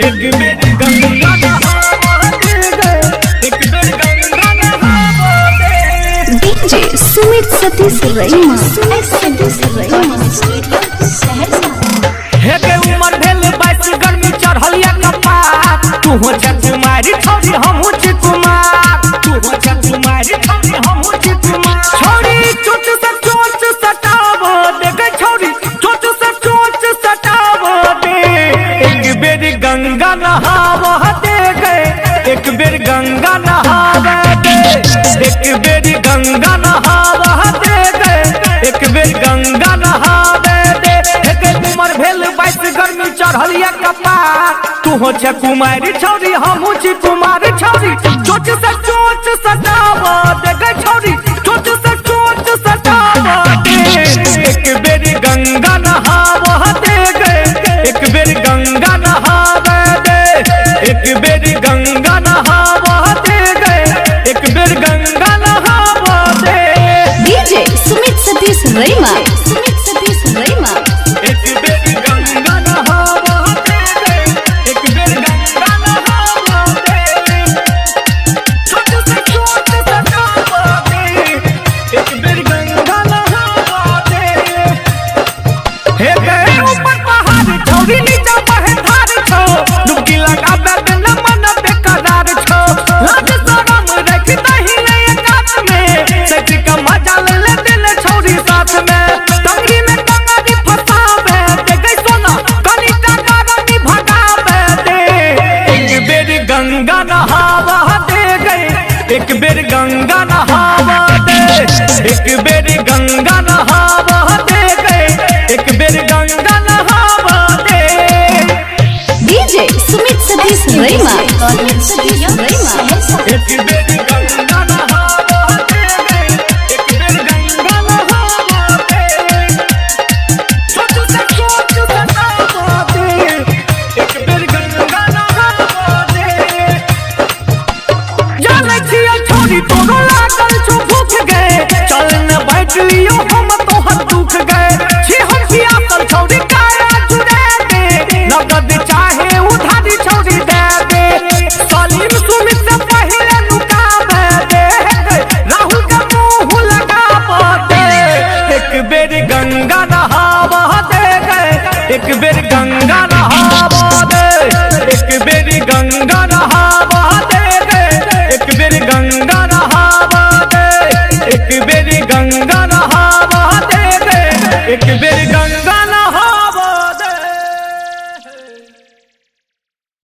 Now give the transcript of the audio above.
एक बेर गंगा नहावा दे, एक बेर गंगा नहावा दे। डीजे सुमित सतीश रईमा हे के उमर भेल 22 गर्मी चढ़लिया कपार। तू हो कुमारी छोरी हमहू छी कुमार, तू हो कुमारी छोरी हमहू छी कुमार। छोरी चोच से चोच सटावो दे गे, छोरी चोच से चोच सटावो दे। एक बेर गंगा नहावा दे गे, एक बेर गंगा नहावा दे, एक बेर गंगा नहावा दे गे, एक बेर गंगा नहावा दे। हे के उमर भेल 22 गर्मी चढ़लिया कपार। तू हो कुमारी छोरी हमहू छी कुमार छोरी। चोच से चोच सटावा दे गे, छोरी चोच से चोच सटावा दे। एक बेर गंगा नहावा दे गे, एक बेर गंगा नहावा दे, एक बेर गंगा नहावा दे गे, एक बेर गंगा नहावा दे। डीजे सुमित सतीश रईमा एक बेर गंगा नहावा दे गे, एक बेर गंगा नहावा दे। चोच से चोच सटावा दे, एक बेर गंगा नहावा दे। हे गए ऊपर पहाड़ छोरी नीचे बहे धार छो, डुबकी लगाबे न मन बेकरार छो। लाज शरम रख दही नहीं कात में, सच का मजा ले दिल छोरी साथ में। टंगरी में टंगरी फसावे दे गई सोना, कनी टंगरी भगावे दे। एक बेर गंगा नहावा दे गई, एक बेर गंगा नहावा दे, एक बेर गंगा नहावा दे गई, एक बेर गंगा नहावा दे। डीजे सुमित सतीश रईमा एक बेर गंगा नहावा दे गई, एक बेर गंगा नहावा दे। चोच से चोच सटावा दे, एक बेर गंगा नहावा दे। जाने छिया छोरी तोरो लागल छो भूख गए, चल न बैठ लियो हम तोहर दुख गए। छी हम पियासल छोरी काया जुड़े दे, नगद चाहे उधारी छोरी दे दे। सलीम सुमित से पहले नुकावे दे, राहुल का मुंह लगावा दे। एक बेर गंगा नहावा दे गए, एक बेर गंगा नहावा दे, एक बेर गंगा नहावा दे गए, एक बेर गंगा नहावा दे, एक बेर गंगा नहावा दे गए, एक बेर